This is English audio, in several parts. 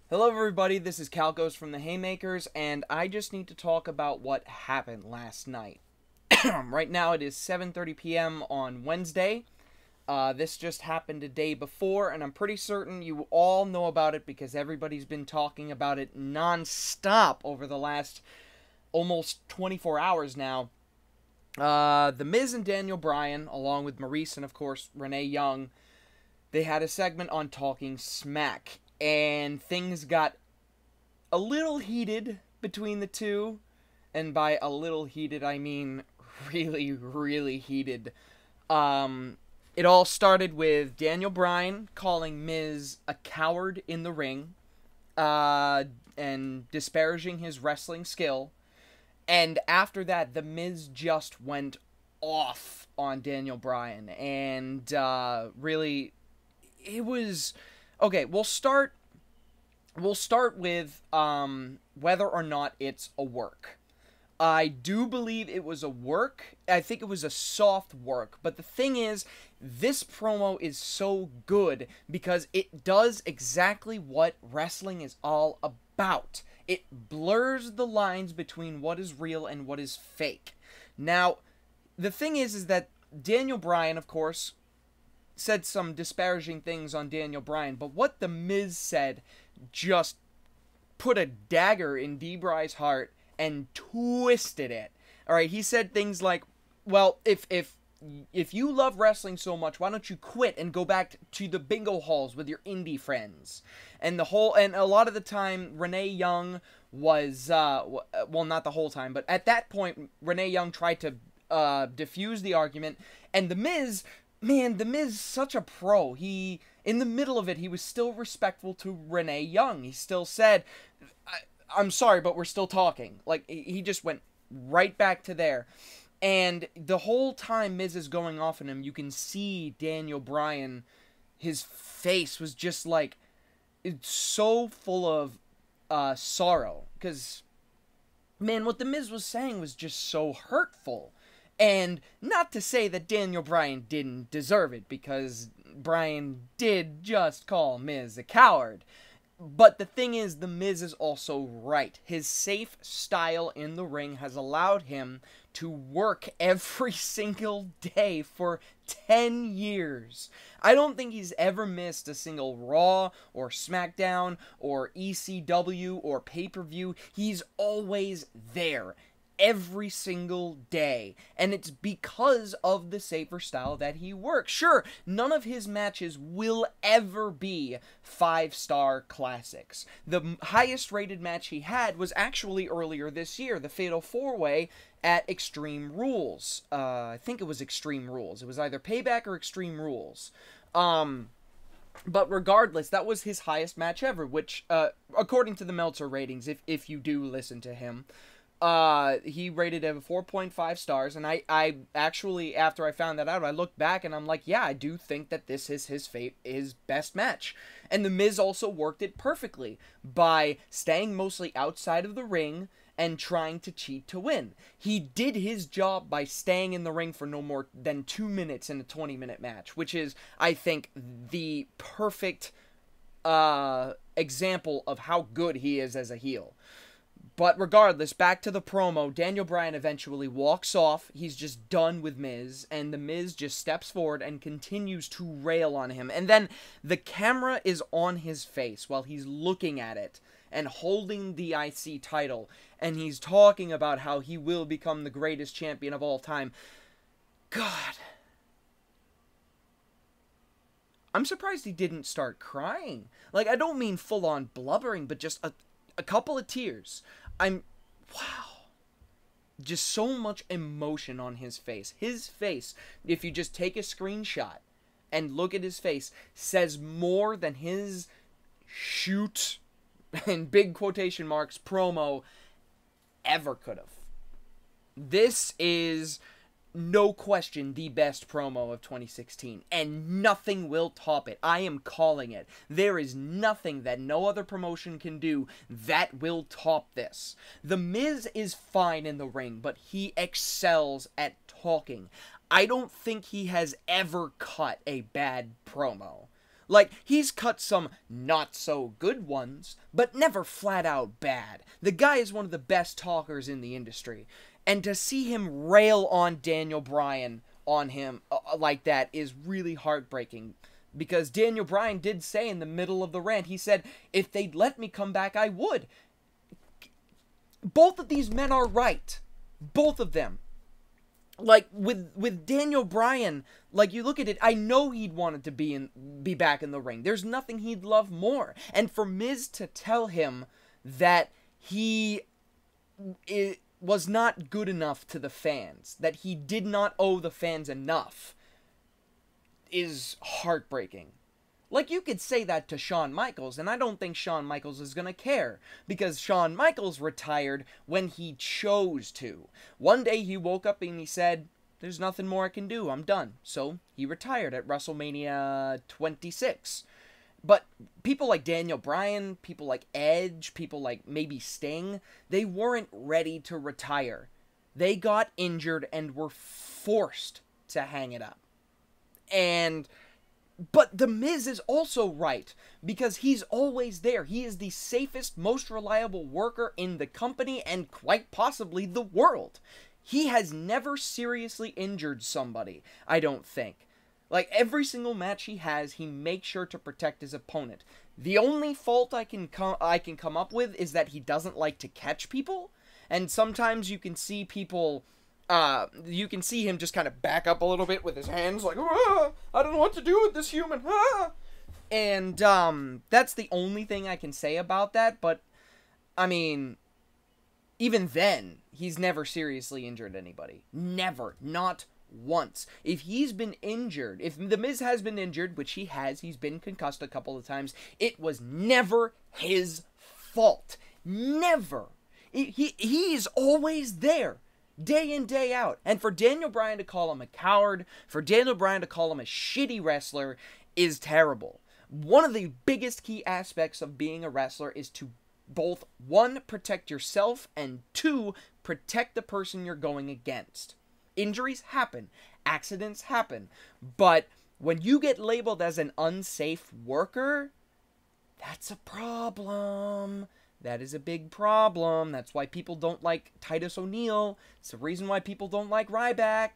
Hello everybody, this is Calkos from the Haymakers, and I just need to talk about what happened last night. Right now it is 7:30 p.m. on Wednesday. This just happened a day before, and I'm pretty certain you all know about it because everybody's been talking about it non-stop over the last almost 24 hours now. The Miz and Daniel Bryan, along with Maurice and of course Renee Young, they had a segment on Talking Smack, and things got a little heated between the two. And by a little heated, I mean really, really heated. It all started with Daniel Bryan calling Miz a coward in the ring, and disparaging his wrestling skill. And after that, The Miz just went off on Daniel Bryan. And really, it was... Okay, we'll start with whether or not it's a work. I do believe it was a work. I think it was a soft work. But the thing is, this promo is so good because it does exactly what wrestling is all about. It blurs the lines between what is real and what is fake. Now, the thing is that Daniel Bryan, of course, said some disparaging things on Daniel Bryan, but what The Miz said just put a dagger in D-Bry's heart and twisted it. Alright, he said things like, well, if you love wrestling so much, why don't you quit and go back to the bingo halls with your indie friends? And a lot of the time, Renee Young was, well, not the whole time, but at that point, Renee Young tried to diffuse the argument, and The Miz... Man, The Miz is such a pro. In the middle of it, he was still respectful to Renee Young. He still said, I'm sorry, but we're still talking. Like, he just went right back to there. And the whole time Miz is going off on him, you can see Daniel Bryan, his face was just like, it's so full of sorrow. Because, man, what The Miz was saying was just so hurtful. And not to say that Daniel Bryan didn't deserve it, because Bryan did just call Miz a coward. But the thing is, The Miz is also right. His safe style in the ring has allowed him to work every single day for 10 years. I don't think he's ever missed a single Raw or SmackDown or ECW or pay-per-view. He's always there. Every single day, and it's because of the safer style that he works. Sure, none of his matches will ever be 5-star classics. The highest rated match he had was actually earlier this year, the Fatal 4-Way at Extreme Rules. I think it was Extreme Rules. It was either Payback or Extreme Rules. But regardless, that was his highest match ever, which, according to the Meltzer ratings, if you do listen to him, he rated it 4.5 stars, and I actually, after I found that out, I looked back and I'm like, yeah, I do think that this is his best match. And The Miz also worked it perfectly by staying mostly outside of the ring and trying to cheat to win. He did his job by staying in the ring for no more than 2 minutes in a 20-minute match, which is, I think, the perfect example of how good he is as a heel. But regardless, back to the promo, Daniel Bryan eventually walks off. He's just done with Miz, and The Miz just steps forward and continues to rail on him. And then the camera is on his face while he's looking at it and holding the IC title, and he's talking about how he will become the greatest champion of all time. God. I'm surprised he didn't start crying. Like, I don't mean full-on blubbering, but just a couple of tears. Wow. Just so much emotion on his face. His face, if you just take a screenshot and look at his face, says more than his shoot, in big quotation marks, promo ever could have. This is no question the best promo of 2016, and nothing will top it. I am calling it. There is nothing that no other promotion can do that will top this. The Miz is fine in the ring, but he excels at talking. I don't think he has ever cut a bad promo. Like, he's cut some not-so-good ones, but never flat-out bad. The guy is one of the best talkers in the industry. And to see him rail on Daniel Bryan on him like that is really heartbreaking. Because Daniel Bryan did say in the middle of the rant, he said, if they'd let me come back, I would. Both of these men are right. Both of them. Like, with Daniel Bryan, like, you look at it, I know he'd wanted to be back in the ring. There's nothing he'd love more. And for Miz to tell him that he was not good enough to the fans, that he did not owe the fans enough, is heartbreaking. Like, you could say that to Shawn Michaels, and I don't think Shawn Michaels is gonna care, because Shawn Michaels retired when he chose to. One day he woke up and he said, there's nothing more I can do, I'm done. So, he retired at WrestleMania 26. But people like Daniel Bryan, people like Edge, people like maybe Sting, they weren't ready to retire. They got injured and were forced to hang it up. But The Miz is also right, because he's always there. He is the safest, most reliable worker in the company, and quite possibly the world. He has never seriously injured somebody, I don't think. Like, every single match he has, he makes sure to protect his opponent. The only fault I can come up with is that he doesn't like to catch people, and sometimes you can see people... you can see him just kind of back up a little bit with his hands, like, I don't know what to do with this human, And, that's the only thing I can say about that, but, I mean, even then, he's never seriously injured anybody. Never. Not once. If he's been injured, if The Miz has been injured, which he has, he's been concussed a couple of times, it was never his fault. Never. He's always there. Day in, day out. And for Daniel Bryan to call him a coward, for Daniel Bryan to call him a shitty wrestler, is terrible. One of the biggest key aspects of being a wrestler is to both, one, protect yourself, and two, protect the person you're going against. Injuries happen. Accidents happen. But when you get labeled as an unsafe worker, that's a problem. That is a big problem. That's why people don't like Titus O'Neil. It's the reason why people don't like Ryback.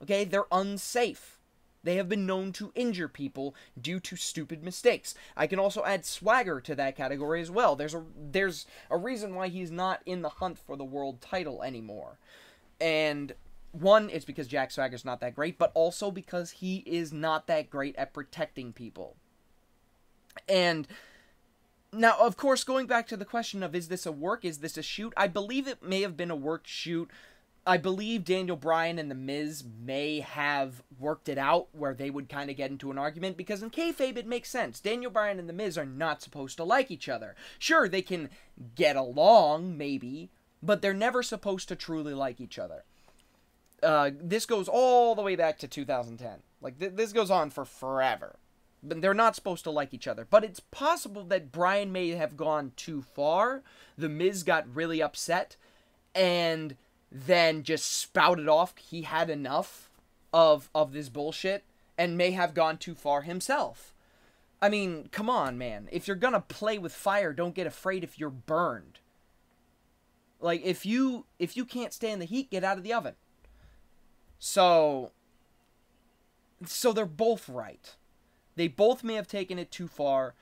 Okay, they're unsafe. They have been known to injure people due to stupid mistakes. I can also add Swagger to that category as well. There's a reason why he's not in the hunt for the world title anymore. And one, it's because Jack Swagger's not that great, but also because he is not that great at protecting people. And... now, of course, going back to the question of, is this a work, is this a shoot? I believe it may have been a work shoot. I believe Daniel Bryan and The Miz may have worked it out where they would kind of get into an argument, because in kayfabe it makes sense. Daniel Bryan and The Miz are not supposed to like each other. Sure, they can get along, maybe, but they're never supposed to truly like each other. This goes all the way back to 2010. Like, this goes on for forever. But they're not supposed to like each other. But it's possible that Bryan may have gone too far. The Miz got really upset and then just spouted off he had enough of this bullshit and may have gone too far himself. I mean, come on, man. If you're gonna play with fire, don't get afraid if you're burned. Like, if you can't stand the heat, get out of the oven. So they're both right. They both may have taken it too far.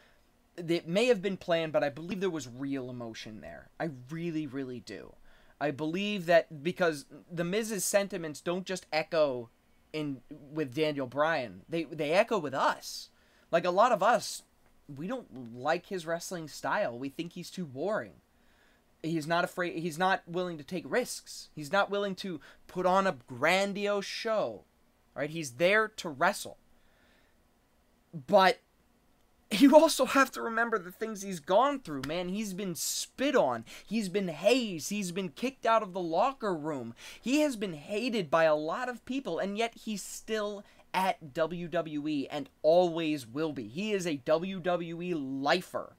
It may have been planned, but I believe there was real emotion there. I really, really do. I believe that because The Miz's sentiments don't just echo with Daniel Bryan. They echo with us. Like, a lot of us, we don't like his wrestling style. We think he's too boring. He's not afraid. He's not willing to take risks. He's not willing to put on a grandiose show. Right? He's there to wrestle. But you also have to remember the things he's gone through, man. He's been spit on. He's been hazed. He's been kicked out of the locker room. He has been hated by a lot of people, and yet he's still at WWE and always will be. He is a WWE lifer.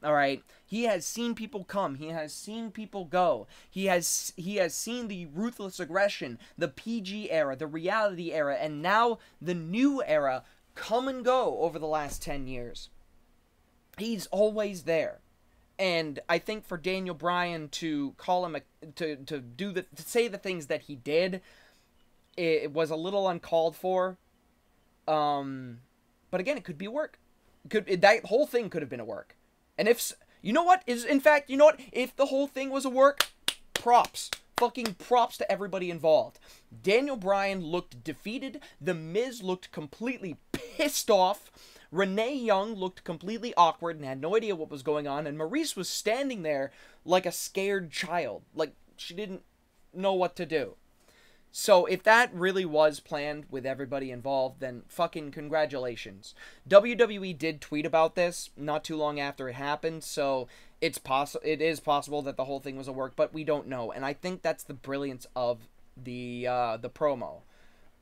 All right, he has seen people come. He has seen people go. He has seen the ruthless aggression, the PG era, the reality era, and now the new era come and go over the last 10 years. He's always there. And I think for Daniel Bryan to call him to say the things that he did, it was a little uncalled for. But again, it could be a work. That whole thing could have been a work. And if you know what, if the whole thing was a work, props. Fucking props to everybody involved. Daniel Bryan looked defeated. The Miz looked completely pissed off. Renee Young looked completely awkward and had no idea what was going on. And Maurice was standing there like a scared child. Like she didn't know what to do. So if that really was planned with everybody involved, then fucking congratulations. WWE did tweet about this not too long after it happened, so it is possible that the whole thing was a work, but we don't know. And I think that's the brilliance of the promo.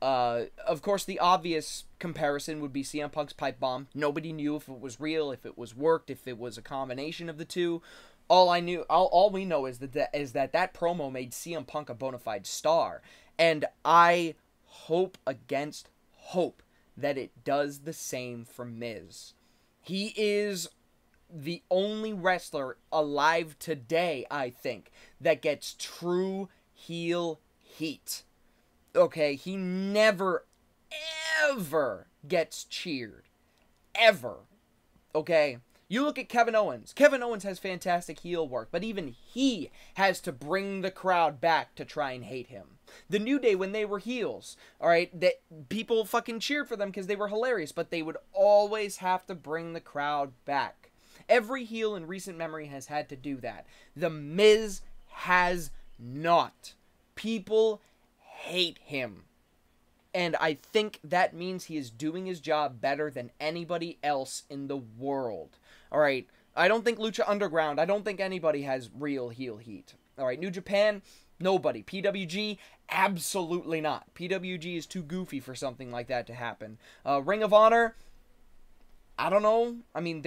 Of course, the obvious comparison would be CM Punk's pipe bomb. Nobody knew if it was real, if it was worked, if it was a combination of the two. All we know is that promo made CM Punk a bona fide star. And I hope against hope that it does the same for Miz. He is the only wrestler alive today, I think, that gets true heel heat. Okay, he never, ever gets cheered. Ever. Okay? You look at Kevin Owens. Kevin Owens has fantastic heel work, but even he has to bring the crowd back to try and hate him. The New Day, when they were heels, alright, that people fucking cheered for them because they were hilarious, but they would always have to bring the crowd back. Every heel in recent memory has had to do that. The Miz has not. People hate him. And I think that means he is doing his job better than anybody else in the world. Alright, I don't think Lucha Underground, I don't think anybody has real heel heat. Alright, New Japan, nobody. PWG, absolutely not. PWG is too goofy for something like that to happen. Ring of Honor, I don't know. I mean,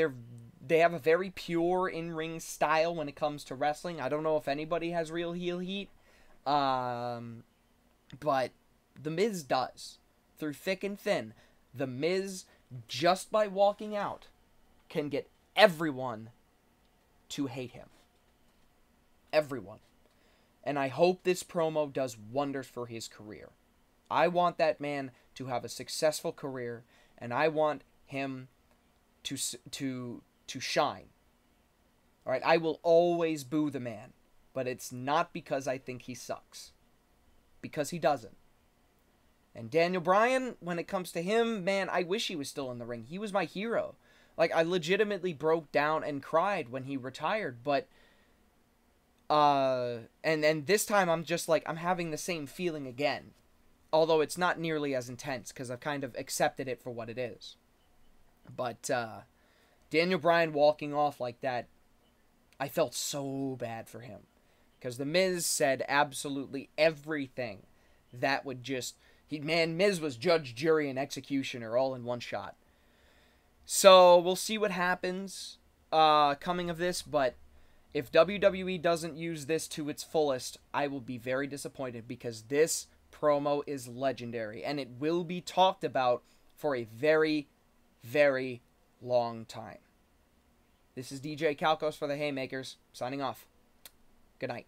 they have a very pure in-ring style when it comes to wrestling. I don't know if anybody has real heel heat. But The Miz does. Through thick and thin, The Miz, just by walking out, can get everyone to hate him. Everyone. And I hope this promo does wonders for his career. I want that man to have a successful career, and I want him to shine. All right, I will always boo the man, but it's not because I think he sucks. Because he doesn't. And Daniel Bryan, when it comes to him, man, I wish he was still in the ring. He was my hero. Like, I legitimately broke down and cried when he retired, but and this time I'm just like, I'm having the same feeling again. Although it's not nearly as intense, because I've kind of accepted it for what it is. But Daniel Bryan walking off like that, I felt so bad for him. Because The Miz said absolutely everything that would just... Miz was judge, jury, and executioner all in one shot. So, we'll see what happens coming of this, but if WWE doesn't use this to its fullest, I will be very disappointed, because this promo is legendary, and it will be talked about for a very, very long time. This is DJ Calkos for the Haymakers, signing off. Good night.